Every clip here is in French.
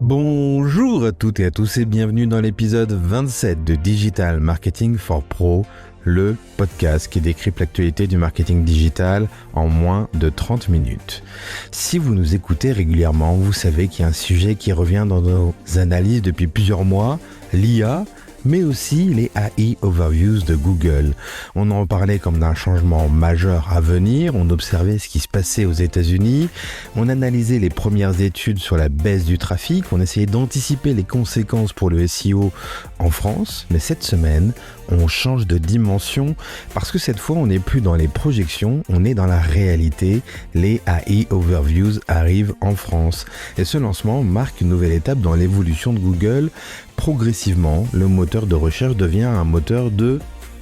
Bonjour à toutes et à tous et bienvenue dans l'épisode 27 de Digital Marketing for Pro, le podcast qui décrypte l'actualité du marketing digital en moins de 30 minutes. Si vous nous écoutez régulièrement, vous savez qu'il y a un sujet qui revient dans nos analyses depuis plusieurs mois, l'IA, mais aussi les AI Overviews de Google. On en parlait comme d'un changement majeur à venir, on observait ce qui se passait aux États-Unis, on analysait les premières études sur la baisse du trafic, on essayait d'anticiper les conséquences pour le SEO en France, mais cette semaine, on change de dimension parce que cette fois, on n'est plus dans les projections, on est dans la réalité. Les AI Overviews arrivent en France. Et ce lancement marque une nouvelle étape dans l'évolution de Google. Progressivement, le moteur de recherche devient un moteur de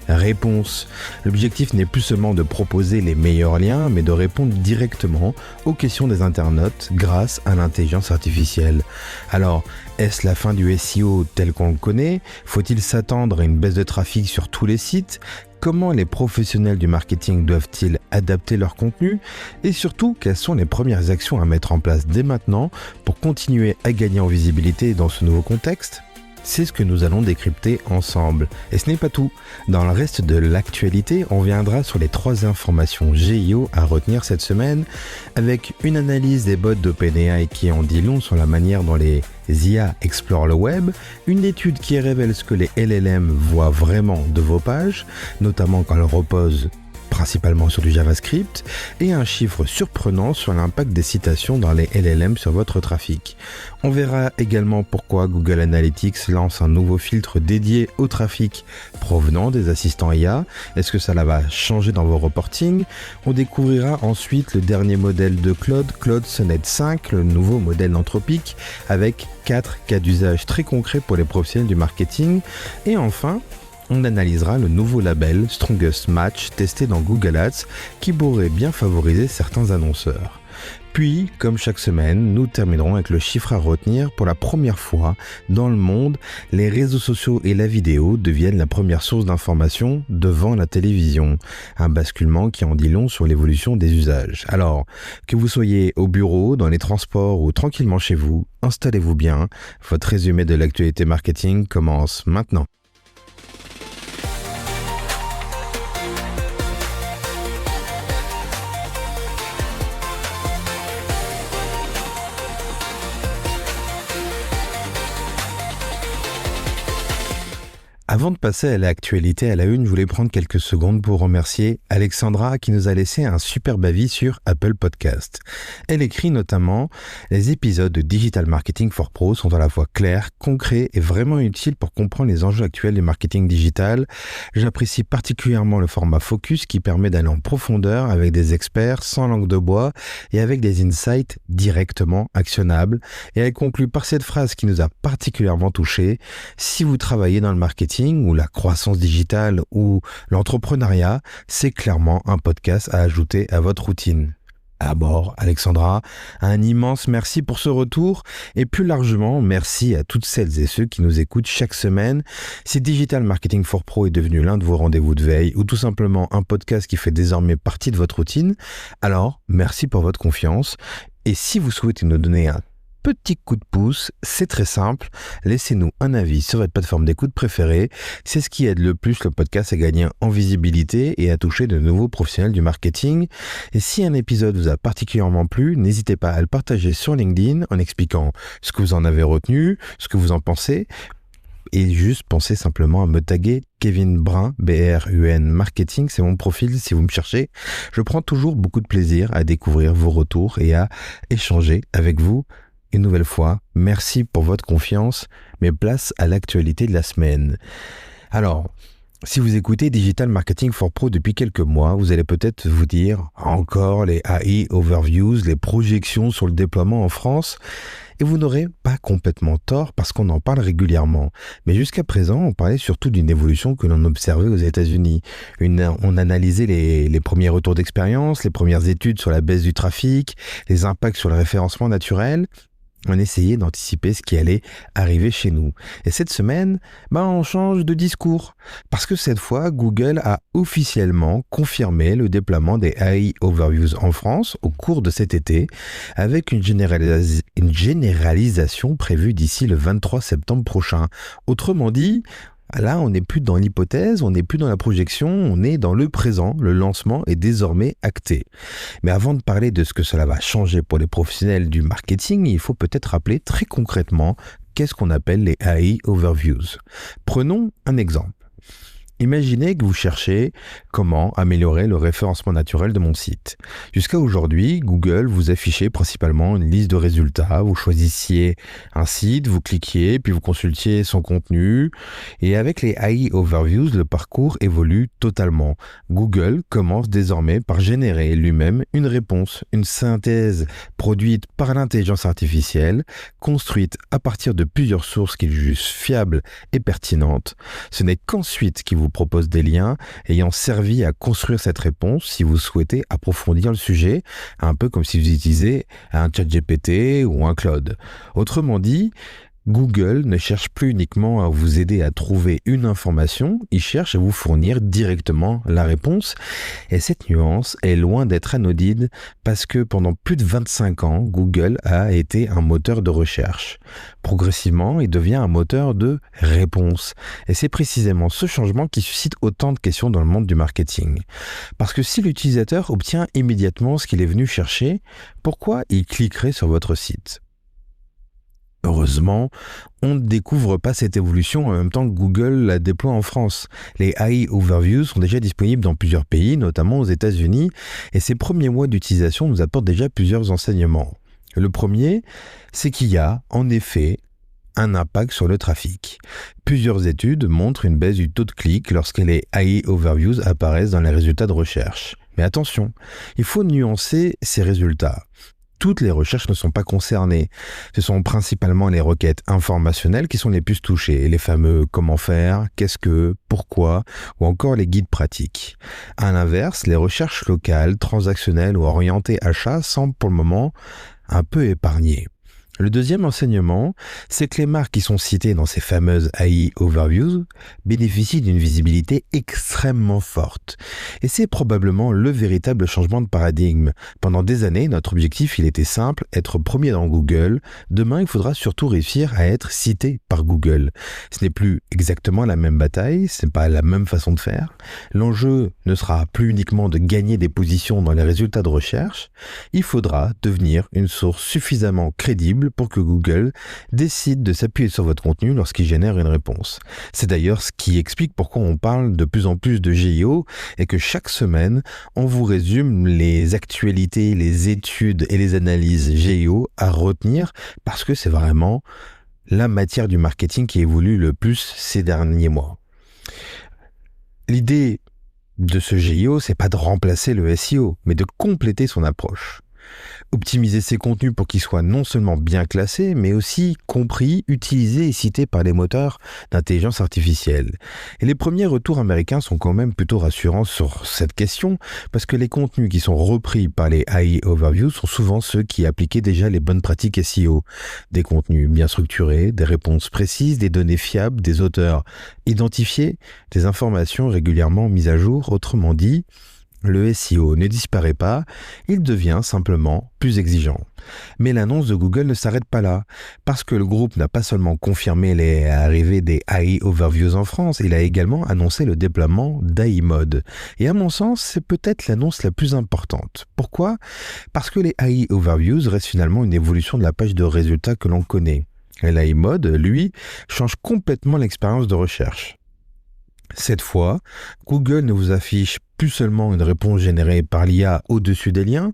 réponse. L'objectif n'est plus seulement de proposer les meilleurs liens, mais de répondre directement aux questions des internautes grâce à l'intelligence artificielle. Alors, est-ce la fin du SEO tel qu'on le connaît ? Faut-il s'attendre à une baisse de trafic sur tous les sites ? Comment les professionnels du marketing doivent-ils adapter leur contenu ? Et surtout, quelles sont les premières actions à mettre en place dès maintenant pour continuer à gagner en visibilité dans ce nouveau contexte ? C'est ce que nous allons décrypter ensemble. Et ce n'est pas tout. Dans le reste de l'actualité, on viendra sur les 3 informations GIO à retenir cette semaine, avec une analyse des bots d'OpenAI qui en dit long sur la manière dont les IA explorent le web, une étude qui révèle ce que les LLM voient vraiment de vos pages, notamment quand elles reposent principalement sur du JavaScript, et un chiffre surprenant sur l'impact des citations dans les LLM sur votre trafic. On verra également pourquoi Google Analytics lance un nouveau filtre dédié au trafic provenant des assistants IA. Est-ce que ça va changer dans vos reportings ? On découvrira ensuite le dernier modèle de Claude Sonnet 5, le nouveau modèle d'Anthropic, avec 4 cas d'usage très concrets pour les professionnels du marketing. Et enfin, on analysera le nouveau label Strongest Match testé dans Google Ads qui pourrait bien favoriser certains annonceurs. Puis, comme chaque semaine, nous terminerons avec le chiffre à retenir. Pour la première fois dans le monde, les réseaux sociaux et la vidéo deviennent la première source d'information devant la télévision. Un basculement qui en dit long sur l'évolution des usages. Alors, que vous soyez au bureau, dans les transports ou tranquillement chez vous, installez-vous bien. Votre résumé de l'actualité marketing commence maintenant. Avant de passer à l'actualité à la une, je voulais prendre quelques secondes pour remercier Alexandra qui nous a laissé un superbe avis sur Apple Podcast. Elle écrit notamment « Les épisodes de Digital Marketing for Pro sont à la fois clairs, concrets et vraiment utiles pour comprendre les enjeux actuels du marketing digital. J'apprécie particulièrement le format focus qui permet d'aller en profondeur avec des experts sans langue de bois et avec des insights directement actionnables. » Et elle conclut par cette phrase qui nous a particulièrement touchés. « Si vous travaillez dans le marketing, ou la croissance digitale ou l'entrepreneuriat, c'est clairement un podcast à ajouter à votre routine. » À bord, Alexandra, un immense merci pour ce retour et plus largement, merci à toutes celles et ceux qui nous écoutent chaque semaine. Si Digital Marketing for Pro est devenu l'un de vos rendez-vous de veille ou tout simplement un podcast qui fait désormais partie de votre routine, alors merci pour votre confiance. Et si vous souhaitez nous donner un petit coup de pouce, c'est très simple, laissez-nous un avis sur votre plateforme d'écoute préférée, c'est ce qui aide le plus le podcast à gagner en visibilité et à toucher de nouveaux professionnels du marketing. Et si un épisode vous a particulièrement plu, n'hésitez pas à le partager sur LinkedIn en expliquant ce que vous en avez retenu, ce que vous en pensez, et juste pensez simplement à me taguer Kevin Brun, BRUN Marketing, c'est mon profil si vous me cherchez. Je prends toujours beaucoup de plaisir à découvrir vos retours et à échanger avec vous. Une nouvelle fois, merci pour votre confiance, mais place à l'actualité de la semaine. Alors, si vous écoutez Digital Marketing for Pro depuis quelques mois, vous allez peut-être vous dire encore les AI Overviews, les projections sur le déploiement en France. Et vous n'aurez pas complètement tort parce qu'on en parle régulièrement. Mais jusqu'à présent, on parlait surtout d'une évolution que l'on observait aux États-Unis. On analysait les premiers retours d'expérience, les premières études sur la baisse du trafic, les impacts sur le référencement naturel. On essayait d'anticiper ce qui allait arriver chez nous. Et cette semaine, on change de discours. Parce que cette fois, Google a officiellement confirmé le déploiement des AI Overviews en France au cours de cet été, avec une généralisation prévue d'ici le 23 septembre prochain. Autrement dit, là, on n'est plus dans l'hypothèse, on n'est plus dans la projection, on est dans le présent. Le lancement est désormais acté. Mais avant de parler de ce que cela va changer pour les professionnels du marketing, il faut peut-être rappeler très concrètement qu'est-ce qu'on appelle les AI Overviews. Prenons un exemple. Imaginez que vous cherchez comment améliorer le référencement naturel de mon site. Jusqu'à aujourd'hui, Google vous affichait principalement une liste de résultats. Vous choisissiez un site, vous cliquiez, puis vous consultiez son contenu. Et avec les AI Overviews, le parcours évolue totalement. Google commence désormais par générer lui-même une réponse, une synthèse produite par l'intelligence artificielle, construite à partir de plusieurs sources qu'il juge fiables et pertinentes. Ce n'est qu'ensuite qu'il vous propose des liens ayant servi à construire cette réponse si vous souhaitez approfondir le sujet, un peu comme si vous utilisiez un ChatGPT ou un Claude. Autrement dit, Google ne cherche plus uniquement à vous aider à trouver une information, il cherche à vous fournir directement la réponse. Et cette nuance est loin d'être anodine parce que pendant plus de 25 ans, Google a été un moteur de recherche. Progressivement, il devient un moteur de réponse. Et c'est précisément ce changement qui suscite autant de questions dans le monde du marketing. Parce que si l'utilisateur obtient immédiatement ce qu'il est venu chercher, pourquoi il cliquerait sur votre site ? Heureusement, on ne découvre pas cette évolution en même temps que Google la déploie en France. Les AI Overviews sont déjà disponibles dans plusieurs pays, notamment aux États-Unis, et ces premiers mois d'utilisation nous apportent déjà plusieurs enseignements. Le premier, c'est qu'il y a, en effet, un impact sur le trafic. Plusieurs études montrent une baisse du taux de clic lorsque les AI Overviews apparaissent dans les résultats de recherche. Mais attention, il faut nuancer ces résultats. Toutes les recherches ne sont pas concernées. Ce sont principalement les requêtes informationnelles qui sont les plus touchées, les fameux comment faire, qu'est-ce que, pourquoi, ou encore les guides pratiques. À l'inverse, les recherches locales, transactionnelles ou orientées achat semblent pour le moment un peu épargnées. Le deuxième enseignement, c'est que les marques qui sont citées dans ces fameuses AI Overviews bénéficient d'une visibilité extrêmement forte. Et c'est probablement le véritable changement de paradigme. Pendant des années, notre objectif, il était simple, être premier dans Google. Demain, il faudra surtout réussir à être cité par Google. Ce n'est plus exactement la même bataille, ce n'est pas la même façon de faire. L'enjeu ne sera plus uniquement de gagner des positions dans les résultats de recherche. Il faudra devenir une source suffisamment crédible pour que Google décide de s'appuyer sur votre contenu lorsqu'il génère une réponse. C'est d'ailleurs ce qui explique pourquoi on parle de plus en plus de GIO et que chaque semaine, on vous résume les actualités, les études et les analyses GIO à retenir parce que c'est vraiment la matière du marketing qui évolue le plus ces derniers mois. L'idée de ce GIO, c'est pas de remplacer le SEO, mais de compléter son approche. Optimiser ses contenus pour qu'ils soient non seulement bien classés, mais aussi compris, utilisés et cités par les moteurs d'intelligence artificielle. Et les premiers retours américains sont quand même plutôt rassurants sur cette question, parce que les contenus qui sont repris par les AI Overviews sont souvent ceux qui appliquaient déjà les bonnes pratiques SEO. Des contenus bien structurés, des réponses précises, des données fiables, des auteurs identifiés, des informations régulièrement mises à jour. Autrement dit, le SEO ne disparaît pas, il devient simplement plus exigeant. Mais l'annonce de Google ne s'arrête pas là, parce que le groupe n'a pas seulement confirmé l'arrivée des AI Overviews en France, il a également annoncé le déploiement d'AI Mode. Et à mon sens, c'est peut-être l'annonce la plus importante. Pourquoi ? Parce que les AI Overviews restent finalement une évolution de la page de résultats que l'on connaît. Et l'AI Mode, lui, change complètement l'expérience de recherche. Cette fois, Google ne vous affiche plus seulement une réponse générée par l'IA au-dessus des liens,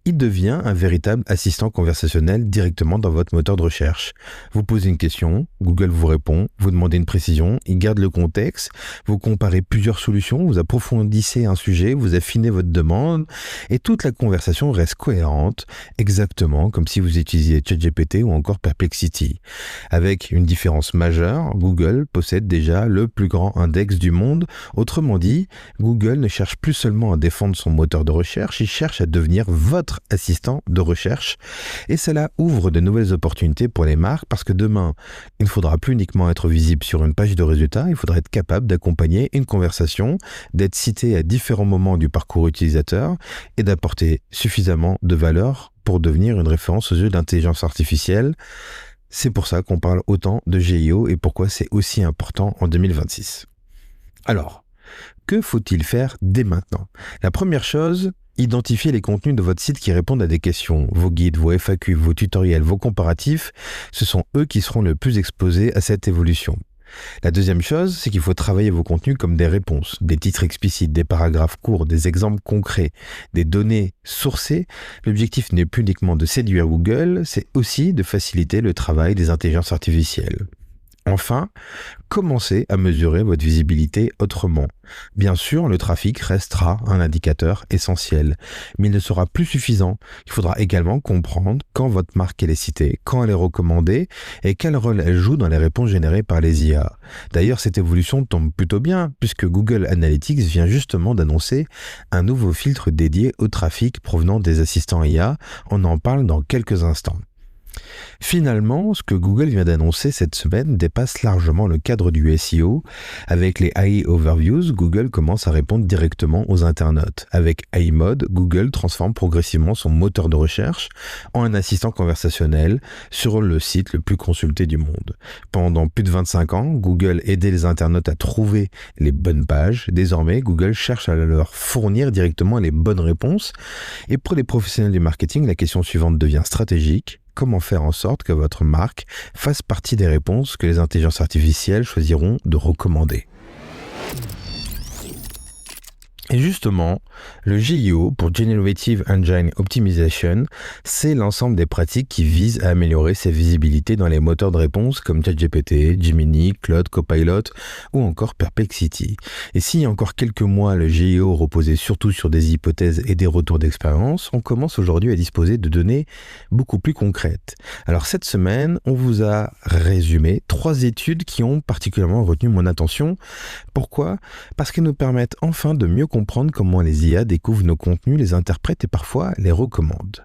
il devient un véritable assistant conversationnel directement dans votre moteur de recherche. Vous posez une question, Google vous répond, vous demandez une précision, il garde le contexte, vous comparez plusieurs solutions, vous approfondissez un sujet, vous affinez votre demande et toute la conversation reste cohérente, exactement comme si vous utilisiez ChatGPT ou encore Perplexity. Avec une différence majeure, Google possède déjà le plus grand index du monde. Autrement dit, Google ne cherche cherche plus seulement à défendre son moteur de recherche, il cherche à devenir votre assistant de recherche. Et cela ouvre de nouvelles opportunités pour les marques parce que demain, il ne faudra plus uniquement être visible sur une page de résultats, il faudra être capable d'accompagner une conversation, d'être cité à différents moments du parcours utilisateur et d'apporter suffisamment de valeur pour devenir une référence aux yeux de l'intelligence artificielle. C'est pour ça qu'on parle autant de GIO et pourquoi c'est aussi important en 2026. Alors, que faut-il faire dès maintenant ? La première chose, identifiez les contenus de votre site qui répondent à des questions. Vos guides, vos FAQ, vos tutoriels, vos comparatifs, ce sont eux qui seront le plus exposés à cette évolution. La deuxième chose, c'est qu'il faut travailler vos contenus comme des réponses, des titres explicites, des paragraphes courts, des exemples concrets, des données sourcées. L'objectif n'est plus uniquement de séduire Google, c'est aussi de faciliter le travail des intelligences artificielles. Enfin, commencez à mesurer votre visibilité autrement. Bien sûr, le trafic restera un indicateur essentiel, mais il ne sera plus suffisant. Il faudra également comprendre quand votre marque elle est citée, quand elle est recommandée et quel rôle elle joue dans les réponses générées par les IA. D'ailleurs, cette évolution tombe plutôt bien, puisque Google Analytics vient justement d'annoncer un nouveau filtre dédié au trafic provenant des assistants IA. On en parle dans quelques instants. Finalement, ce que Google vient d'annoncer cette semaine dépasse largement le cadre du SEO. Avec les AI Overviews, Google commence à répondre directement aux internautes. Avec AI Mode, Google transforme progressivement son moteur de recherche en un assistant conversationnel sur le site le plus consulté du monde. Pendant plus de 25 ans, Google aidait les internautes à trouver les bonnes pages. Désormais, Google cherche à leur fournir directement les bonnes réponses. Et pour les professionnels du marketing, la question suivante devient stratégique. Comment faire en sorte que votre marque fasse partie des réponses que les intelligences artificielles choisiront de recommander ? Et justement, le GEO pour Generative Engine Optimization, c'est l'ensemble des pratiques qui visent à améliorer sa visibilité dans les moteurs de réponse comme ChatGPT, Gemini, Claude, Copilot ou encore Perplexity. Et s'il y a encore quelques mois, le GEO reposait surtout sur des hypothèses et des retours d'expérience, on commence aujourd'hui à disposer de données beaucoup plus concrètes. Alors cette semaine, on vous a résumé 3 études qui ont particulièrement retenu mon attention. Pourquoi ? Parce qu'elles nous permettent enfin de mieux comprendre comment les IA découvrent nos contenus, les interprètent et parfois les recommandent.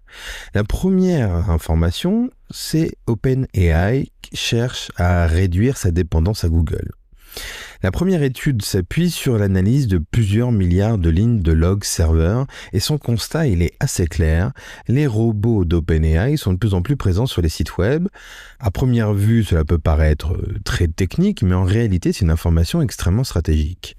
La première information, c'est OpenAI qui cherche à réduire sa dépendance à Google. La première étude s'appuie sur l'analyse de plusieurs milliards de lignes de logs serveurs et son constat il est assez clair. Les robots d'OpenAI sont de plus en plus présents sur les sites web. À première vue, cela peut paraître très technique, mais en réalité, c'est une information extrêmement stratégique.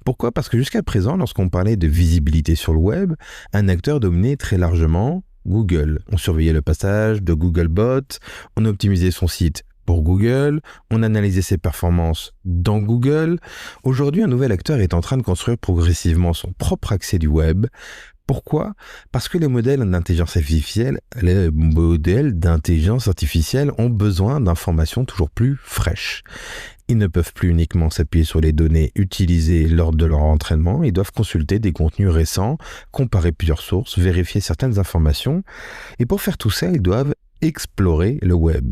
Pourquoi ? Parce que jusqu'à présent, lorsqu'on parlait de visibilité sur le web, un acteur dominait très largement Google. On surveillait le passage de Googlebot, on optimisait son site pour Google, on analysait ses performances dans Google. Aujourd'hui, un nouvel acteur est en train de construire progressivement son propre accès du web. Pourquoi ? Parce que les modèles d'intelligence artificielle ont besoin d'informations toujours plus fraîches. Ils ne peuvent plus uniquement s'appuyer sur les données utilisées lors de leur entraînement, ils doivent consulter des contenus récents, comparer plusieurs sources, vérifier certaines informations. Et pour faire tout ça, ils doivent explorer le web.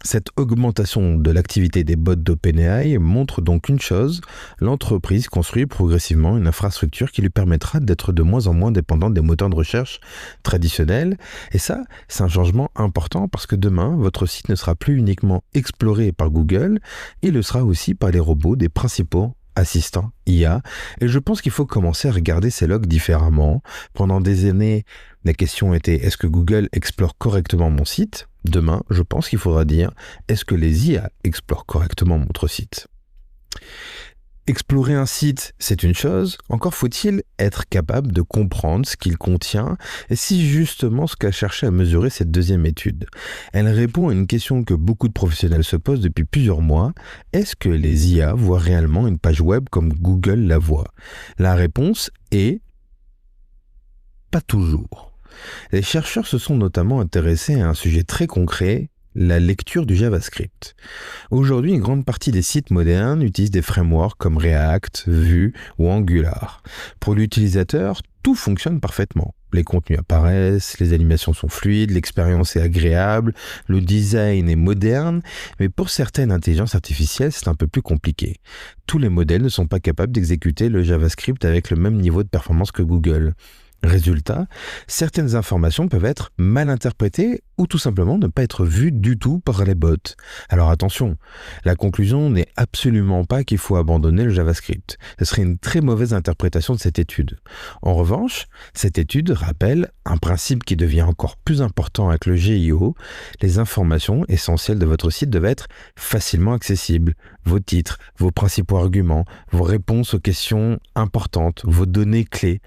Cette augmentation de l'activité des bots d'OpenAI montre donc une chose, l'entreprise construit progressivement une infrastructure qui lui permettra d'être de moins en moins dépendante des moteurs de recherche traditionnels. Et ça, c'est un changement important parce que demain, votre site ne sera plus uniquement exploré par Google, il le sera aussi par les robots des principaux assistants IA. Et je pense qu'il faut commencer à regarder ces logs différemment. Pendant des années, la question était, est-ce que Google explore correctement mon site ? Demain, je pense qu'il faudra dire, est-ce que les IA explorent correctement votre site ? Explorer un site, c'est une chose, encore faut-il être capable de comprendre ce qu'il contient, et c'est justement ce qu'a cherché à mesurer cette deuxième étude. Elle répond à une question que beaucoup de professionnels se posent depuis plusieurs mois, est-ce que les IA voient réellement une page web comme Google la voit ? La réponse est pas toujours. Les chercheurs se sont notamment intéressés à un sujet très concret, la lecture du JavaScript. Aujourd'hui, une grande partie des sites modernes utilisent des frameworks comme React, Vue ou Angular. Pour l'utilisateur, tout fonctionne parfaitement. Les contenus apparaissent, les animations sont fluides, l'expérience est agréable, le design est moderne, mais pour certaines intelligences artificielles, c'est un peu plus compliqué. Tous les modèles ne sont pas capables d'exécuter le JavaScript avec le même niveau de performance que Google. Résultat, certaines informations peuvent être mal interprétées ou tout simplement ne pas être vues du tout par les bots. Alors attention, la conclusion n'est absolument pas qu'il faut abandonner le JavaScript. Ce serait une très mauvaise interprétation de cette étude. En revanche, cette étude rappelle un principe qui devient encore plus important avec le GIO. Les informations essentielles de votre site doivent être facilement accessibles. Vos titres, vos principaux arguments, vos réponses aux questions importantes, vos données clés.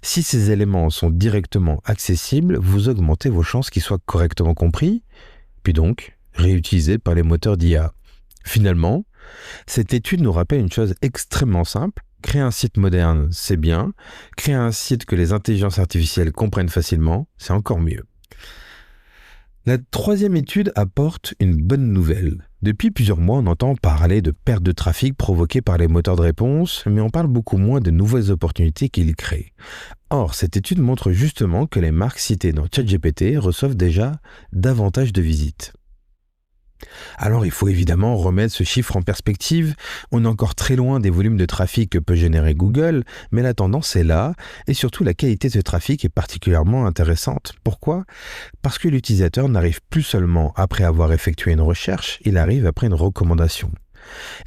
Si ces éléments sont directement accessibles, vous augmentez vos chances qu'ils soient correctement compris, puis donc réutilisés par les moteurs d'IA. Finalement, cette étude nous rappelle une chose extrêmement simple. Créer un site moderne, c'est bien. Créer un site que les intelligences artificielles comprennent facilement, c'est encore mieux. La troisième étude apporte une bonne nouvelle. Depuis plusieurs mois, on entend parler de perte de trafic provoquée par les moteurs de réponse, mais on parle beaucoup moins de nouvelles opportunités qu'ils créent. Or, cette étude montre justement que les marques citées dans ChatGPT reçoivent déjà davantage de visites. Alors il faut évidemment remettre ce chiffre en perspective. On est encore très loin des volumes de trafic que peut générer Google, mais la tendance est là, et surtout la qualité de ce trafic est particulièrement intéressante. Pourquoi ? Parce que l'utilisateur n'arrive plus seulement après avoir effectué une recherche, il arrive après une recommandation.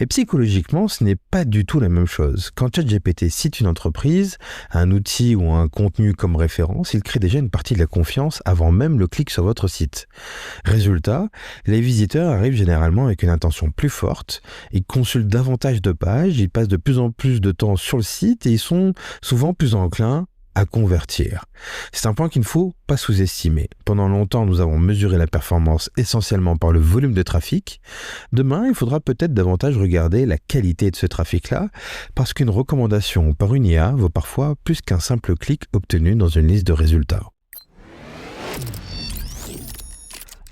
Et psychologiquement, ce n'est pas du tout la même chose. Quand ChatGPT cite une entreprise, un outil ou un contenu comme référence, il crée déjà une partie de la confiance avant même le clic sur votre site. Résultat, les visiteurs arrivent généralement avec une intention plus forte, ils consultent davantage de pages, ils passent de plus en plus de temps sur le site et ils sont souvent plus enclins à convertir. C'est un point qu'il ne faut pas sous-estimer. Pendant longtemps, nous avons mesuré la performance essentiellement par le volume de trafic. Demain, il faudra peut-être davantage regarder la qualité de ce trafic-là, parce qu'une recommandation par une IA vaut parfois plus qu'un simple clic obtenu dans une liste de résultats.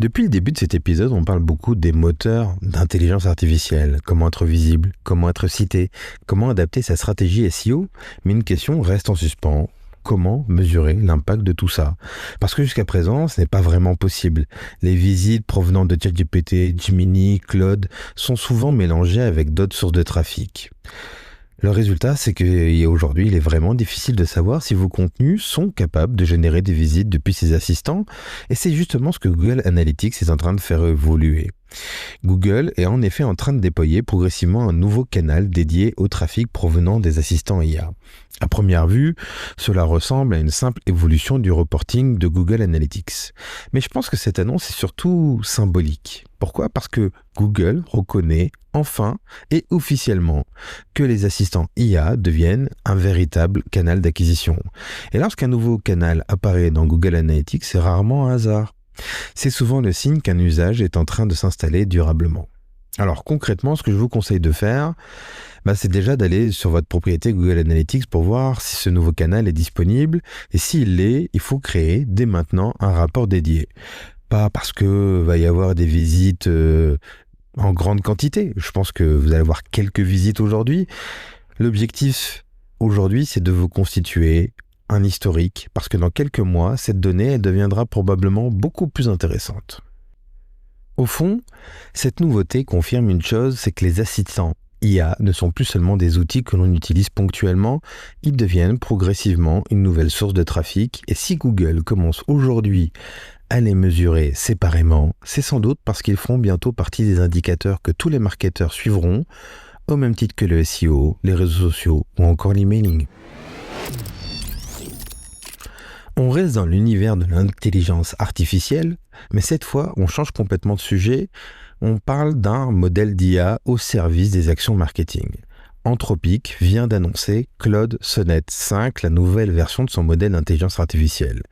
Depuis le début de cet épisode, on parle beaucoup des moteurs d'intelligence artificielle, comment être visible, comment être cité, comment adapter sa stratégie SEO, mais une question reste en suspens. Comment mesurer l'impact de tout ça ? Parce que jusqu'à présent, ce n'est pas vraiment possible. Les visites provenant de ChatGPT, Gemini, Claude sont souvent mélangées avec d'autres sources de trafic. Le résultat, c'est qu'aujourd'hui, il est vraiment difficile de savoir si vos contenus sont capables de générer des visites depuis ces assistants, et c'est justement ce que Google Analytics est en train de faire évoluer. Google est en effet en train de déployer progressivement un nouveau canal dédié au trafic provenant des assistants IA. À première vue, cela ressemble à une simple évolution du reporting de Google Analytics. Mais je pense que cette annonce est surtout symbolique. Pourquoi ? Parce que Google reconnaît enfin et officiellement que les assistants IA deviennent un véritable canal d'acquisition. Et lorsqu'un nouveau canal apparaît dans Google Analytics, c'est rarement un hasard. C'est souvent le signe qu'un usage est en train de s'installer durablement. Alors concrètement, ce que je vous conseille de faire, c'est déjà d'aller sur votre propriété Google Analytics pour voir si ce nouveau canal est disponible. Et s'il l'est, il faut créer dès maintenant un rapport dédié. Pas parce que va y avoir des visites en grande quantité. Je pense que vous allez avoir quelques visites aujourd'hui. L'objectif aujourd'hui, c'est de vous constituer un historique, parce que dans quelques mois, cette donnée, elle deviendra probablement beaucoup plus intéressante. Au fond, cette nouveauté confirme une chose, c'est que les assistants IA ne sont plus seulement des outils que l'on utilise ponctuellement, ils deviennent progressivement une nouvelle source de trafic, et si Google commence aujourd'hui à les mesurer séparément, c'est sans doute parce qu'ils feront bientôt partie des indicateurs que tous les marketeurs suivront, au même titre que le SEO, les réseaux sociaux ou encore l'emailing. On reste dans l'univers de l'intelligence artificielle, mais cette fois, on change complètement de sujet. On parle d'un modèle d'IA au service des actions marketing. Anthropic vient d'annoncer Claude Sonnet 5, la nouvelle version de son modèle d'intelligence artificielle.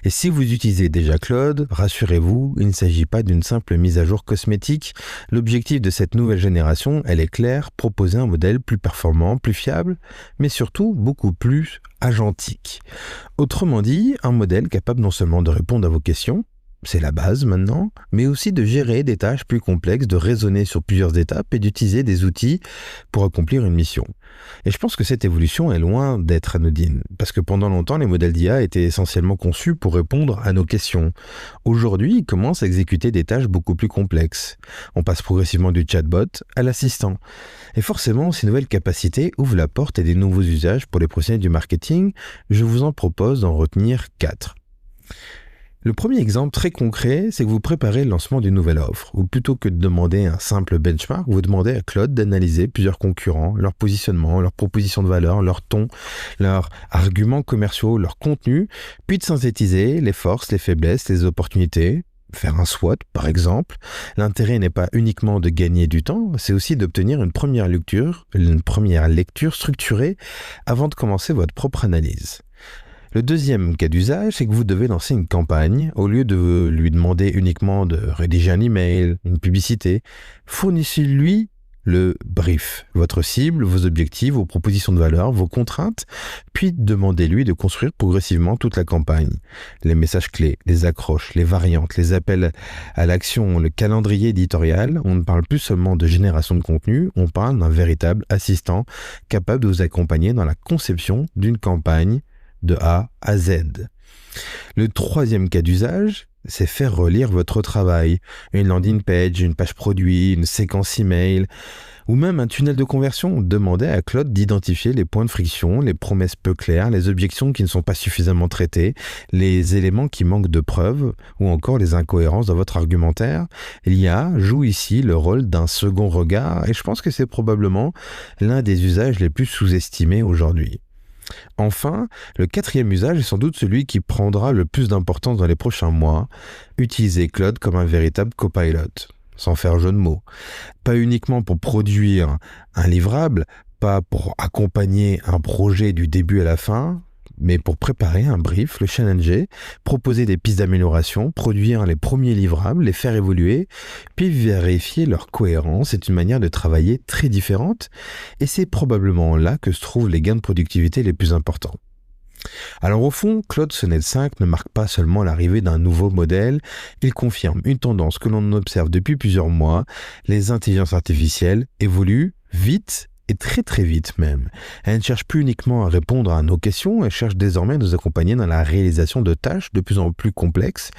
Et si vous utilisez déjà Claude, rassurez-vous, il ne s'agit pas d'une simple mise à jour cosmétique. L'objectif de cette nouvelle génération, elle est claire, proposer un modèle plus performant, plus fiable, mais surtout beaucoup plus agentique. Autrement dit, un modèle capable non seulement de répondre à vos questions, c'est la base maintenant, mais aussi de gérer des tâches plus complexes, de raisonner sur plusieurs étapes et d'utiliser des outils pour accomplir une mission. Et je pense que cette évolution est loin d'être anodine, parce que pendant longtemps, les modèles d'IA étaient essentiellement conçus pour répondre à nos questions. Aujourd'hui, ils commencent à exécuter des tâches beaucoup plus complexes. On passe progressivement du chatbot à l'assistant. Et forcément, ces nouvelles capacités ouvrent la porte à des nouveaux usages pour les professionnels du marketing. Je vous en propose d'en retenir 4. Le premier exemple très concret, c'est que vous préparez le lancement d'une nouvelle offre, ou plutôt que de demander un simple benchmark, vous demandez à Claude d'analyser plusieurs concurrents, leur positionnement, leur proposition de valeur, leur ton, leurs arguments commerciaux, leur contenu, puis de synthétiser les forces, les faiblesses, les opportunités, faire un SWOT par exemple. L'intérêt n'est pas uniquement de gagner du temps, c'est aussi d'obtenir une première lecture structurée avant de commencer votre propre analyse. Le deuxième cas d'usage, c'est que vous devez lancer une campagne. Au lieu de lui demander uniquement de rédiger un email, une publicité, fournissez-lui le brief, votre cible, vos objectifs, vos propositions de valeur, vos contraintes, puis demandez-lui de construire progressivement toute la campagne. Les messages clés, les accroches, les variantes, les appels à l'action, le calendrier éditorial, on ne parle plus seulement de génération de contenu, on parle d'un véritable assistant capable de vous accompagner dans la conception d'une campagne de A à Z. Le troisième cas d'usage, c'est faire relire votre travail. Une landing page, une page produit, une séquence email, ou même un tunnel de conversion. Demandez à Claude d'identifier les points de friction, les promesses peu claires, les objections qui ne sont pas suffisamment traitées, les éléments qui manquent de preuves, ou encore les incohérences dans votre argumentaire. L'IA joue ici le rôle d'un second regard, et je pense que c'est probablement l'un des usages les plus sous-estimés aujourd'hui. Enfin, le quatrième usage est sans doute celui qui prendra le plus d'importance dans les prochains mois. Utilisez Claude comme un véritable copilot, sans faire jeu de mots. Pas uniquement pour produire un livrable, pas pour accompagner un projet du début à la fin, mais pour préparer un brief, le challenger, proposer des pistes d'amélioration, produire les premiers livrables, les faire évoluer, puis vérifier leur cohérence. C'est une manière de travailler très différente et c'est probablement là que se trouvent les gains de productivité les plus importants. Alors au fond, Claude Sonnet 5 ne marque pas seulement l'arrivée d'un nouveau modèle, il confirme une tendance que l'on observe depuis plusieurs mois. Les intelligences artificielles évoluent vite et très très vite même. Elle ne cherche plus uniquement à répondre à nos questions, elle cherche désormais à nous accompagner dans la réalisation de tâches de plus en plus complexes.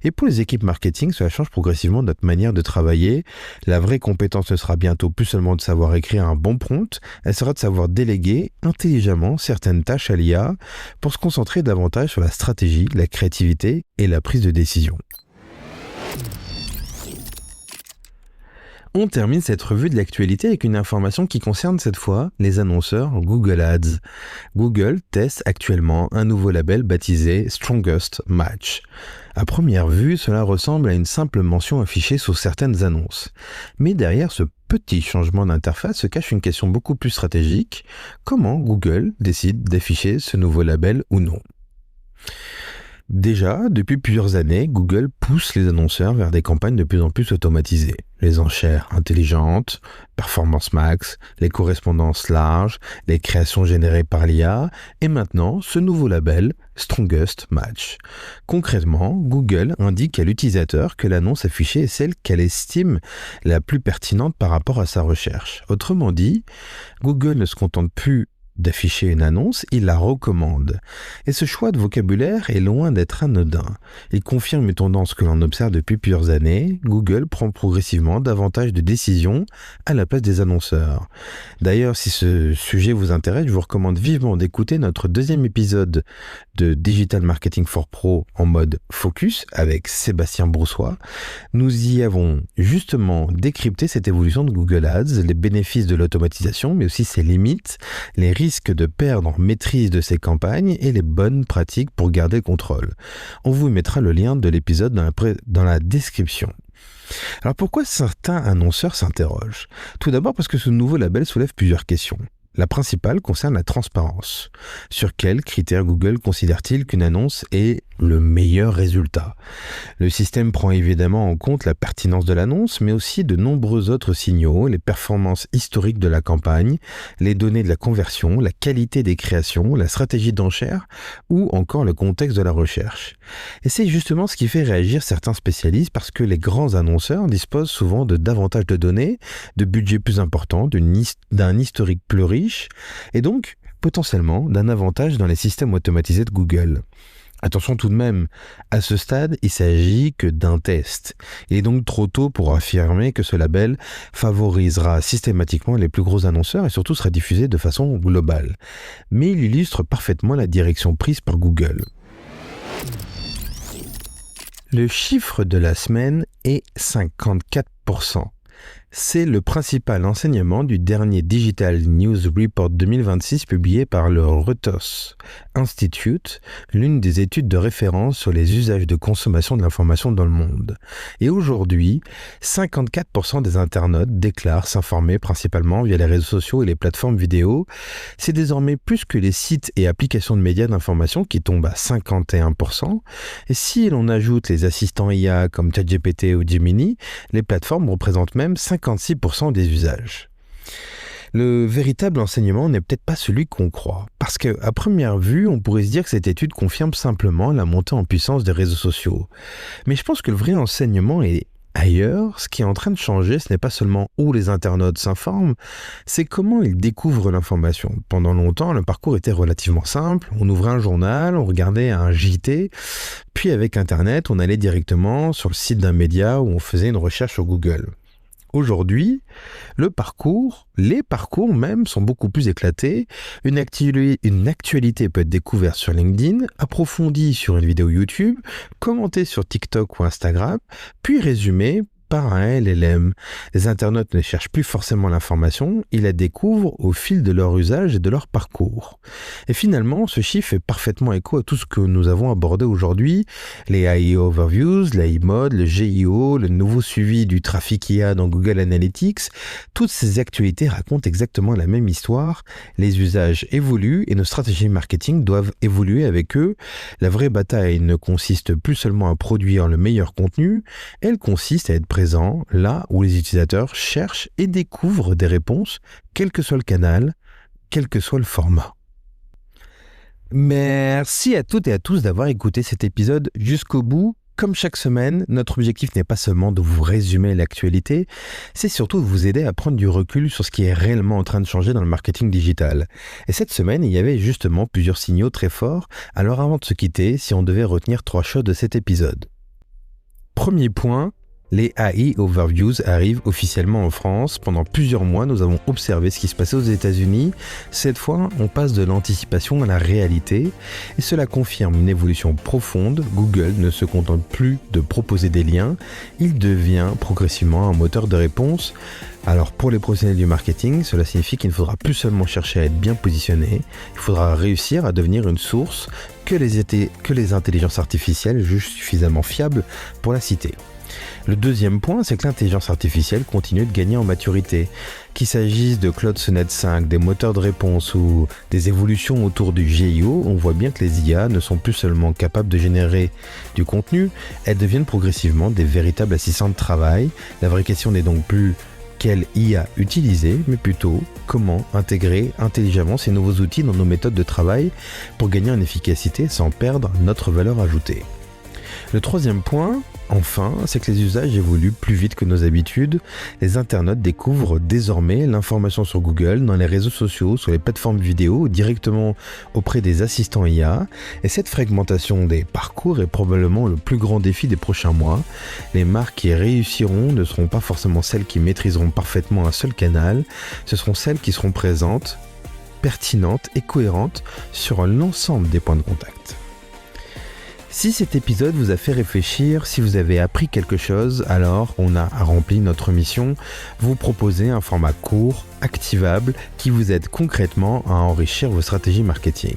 Et pour les équipes marketing, cela change progressivement notre manière de travailler. La vraie compétence ne sera bientôt plus seulement de savoir écrire un bon prompt, elle sera de savoir déléguer intelligemment certaines tâches à l'IA pour se concentrer davantage sur la stratégie, la créativité et la prise de décision. On termine cette revue de l'actualité avec une information qui concerne cette fois les annonceurs Google Ads. Google teste actuellement un nouveau label baptisé Strongest Match. À première vue, cela ressemble à une simple mention affichée sous certaines annonces. Mais derrière ce petit changement d'interface se cache une question beaucoup plus stratégique. Comment Google décide d'afficher ce nouveau label ou non ? Déjà, depuis plusieurs années, Google pousse les annonceurs vers des campagnes de plus en plus automatisées. Les enchères intelligentes, Performance Max, les correspondances larges, les créations générées par l'IA, et maintenant ce nouveau label, Strongest Match. Concrètement, Google indique à l'utilisateur que l'annonce affichée est celle qu'elle estime la plus pertinente par rapport à sa recherche. Autrement dit, Google ne se contente plus d'afficher une annonce, il la recommande. Et ce choix de vocabulaire est loin d'être anodin. Il confirme une tendance que l'on observe depuis plusieurs années. Google prend progressivement davantage de décisions à la place des annonceurs. D'ailleurs, si ce sujet vous intéresse, je vous recommande vivement d'écouter notre deuxième épisode de Digital Marketing for Pro en mode focus avec Sébastien Broussois. Nous y avons justement décrypté cette évolution de Google Ads, les bénéfices de l'automatisation, mais aussi ses limites, les risques de perdre en maîtrise de ces campagnes et les bonnes pratiques pour garder le contrôle. On vous mettra le lien de l'épisode dans la description. Alors pourquoi certains annonceurs s'interrogent ? Tout d'abord parce que ce nouveau label soulève plusieurs questions. La principale concerne la transparence. Sur quels critères Google considère-t-il qu'une annonce est le meilleur résultat. Le système prend évidemment en compte la pertinence de l'annonce, mais aussi de nombreux autres signaux, les performances historiques de la campagne, les données de la conversion, la qualité des créations, la stratégie d'enchère ou encore le contexte de la recherche. Et c'est justement ce qui fait réagir certains spécialistes parce que les grands annonceurs disposent souvent de davantage de données, de budgets plus importants, d'un historique plus riche et donc potentiellement d'un avantage dans les systèmes automatisés de Google. Attention tout de même, à ce stade, il s'agit que d'un test. Il est donc trop tôt pour affirmer que ce label favorisera systématiquement les plus gros annonceurs et surtout sera diffusé de façon globale. Mais il illustre parfaitement la direction prise par Google. Le chiffre de la semaine est 54%. C'est le principal enseignement du dernier Digital News Report 2026 publié par le Reuters Institute, l'une des études de référence sur les usages de consommation de l'information dans le monde. Et aujourd'hui, 54% des internautes déclarent s'informer principalement via les réseaux sociaux et les plateformes vidéo. C'est désormais plus que les sites et applications de médias d'information qui tombent à 51%. Et si l'on ajoute les assistants IA comme ChatGPT ou Gemini, les plateformes représentent même 56% des usages. Le véritable enseignement n'est peut-être pas celui qu'on croit, parce qu'à première vue, on pourrait se dire que cette étude confirme simplement la montée en puissance des réseaux sociaux. Mais je pense que le vrai enseignement est ailleurs. Ce qui est en train de changer, ce n'est pas seulement où les internautes s'informent, c'est comment ils découvrent l'information. Pendant longtemps, le parcours était relativement simple. On ouvrait un journal, on regardait un JT, puis avec Internet, on allait directement sur le site d'un média où on faisait une recherche sur Google. Aujourd'hui, les parcours même sont beaucoup plus éclatés. Une actualité peut être découverte sur LinkedIn, approfondie sur une vidéo YouTube, commentée sur TikTok ou Instagram, puis résumée par un LLM. Les internautes ne cherchent plus forcément l'information, ils la découvrent au fil de leur usage et de leur parcours. Et finalement, ce chiffre fait parfaitement écho à tout ce que nous avons abordé aujourd'hui, les AI Overviews, l'AI Mode, le GIO, le nouveau suivi du trafic IA dans Google Analytics. Toutes ces actualités racontent exactement la même histoire. Les usages évoluent et nos stratégies marketing doivent évoluer avec eux. La vraie bataille ne consiste plus seulement à produire le meilleur contenu, elle consiste à être présent là où les utilisateurs cherchent et découvrent des réponses, quel que soit le canal, quel que soit le format. Merci à toutes et à tous d'avoir écouté cet épisode jusqu'au bout. Comme chaque semaine, notre objectif n'est pas seulement de vous résumer l'actualité, c'est surtout de vous aider à prendre du recul sur ce qui est réellement en train de changer dans le marketing digital. Et cette semaine, il y avait justement plusieurs signaux très forts. Alors avant de se quitter, si on devait retenir 3 choses de cet épisode. Premier point, les AI Overviews arrivent officiellement en France. Pendant plusieurs mois, nous avons observé ce qui se passait aux États-Unis. Cette fois, on passe de l'anticipation à la réalité et cela confirme une évolution profonde. Google ne se contente plus de proposer des liens, il devient progressivement un moteur de réponse. Alors pour les professionnels du marketing, cela signifie qu'il ne faudra plus seulement chercher à être bien positionné, il faudra réussir à devenir une source que les intelligences artificielles jugent suffisamment fiables pour la citer. Le deuxième point, c'est que l'intelligence artificielle continue de gagner en maturité. Qu'il s'agisse de Claude Sonnet 5, des moteurs de réponse ou des évolutions autour du GIO, on voit bien que les IA ne sont plus seulement capables de générer du contenu, elles deviennent progressivement des véritables assistants de travail. La vraie question n'est donc plus quelle IA utiliser, mais plutôt comment intégrer intelligemment ces nouveaux outils dans nos méthodes de travail pour gagner en efficacité sans perdre notre valeur ajoutée. Le troisième point, enfin, c'est que les usages évoluent plus vite que nos habitudes. Les internautes découvrent désormais l'information sur Google, dans les réseaux sociaux, sur les plateformes vidéo, directement auprès des assistants IA. Et cette fragmentation des parcours est probablement le plus grand défi des prochains mois. Les marques qui réussiront ne seront pas forcément celles qui maîtriseront parfaitement un seul canal. Ce seront celles qui seront présentes, pertinentes et cohérentes sur l'ensemble des points de contact. Si cet épisode vous a fait réfléchir, si vous avez appris quelque chose, alors on a rempli notre mission, vous proposer un format court, activable, qui vous aide concrètement à enrichir vos stratégies marketing.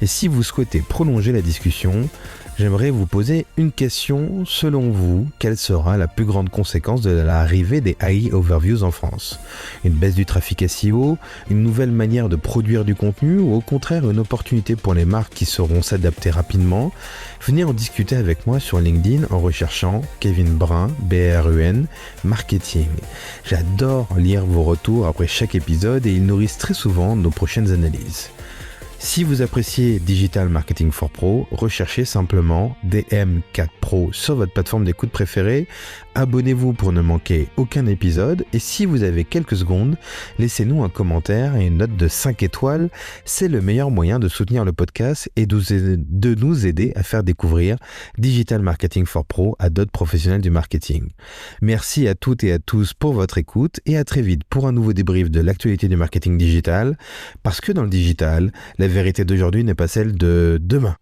Et si vous souhaitez prolonger la discussion, j'aimerais vous poser une question. Selon vous, quelle sera la plus grande conséquence de l'arrivée des AI Overviews en France? Une baisse du trafic SEO, une nouvelle manière de produire du contenu ou au contraire une opportunité pour les marques qui sauront s'adapter rapidement? Venez en discuter avec moi sur LinkedIn en recherchant Kevin Brun, BRUN, Marketing. J'adore lire vos retours après chaque épisode et ils nourrissent très souvent nos prochaines analyses. Si vous appréciez Digital Marketing for Pro, recherchez simplement DM4 Pro sur votre plateforme d'écoute préférée. Abonnez-vous pour ne manquer aucun épisode et si vous avez quelques secondes, laissez-nous un commentaire et une note de 5 étoiles. C'est le meilleur moyen de soutenir le podcast et de nous aider à faire découvrir Digital Marketing for Pro à d'autres professionnels du marketing. Merci à toutes et à tous pour votre écoute et à très vite pour un nouveau débrief de l'actualité du marketing digital parce que dans le digital, la vérité d'aujourd'hui n'est pas celle de demain.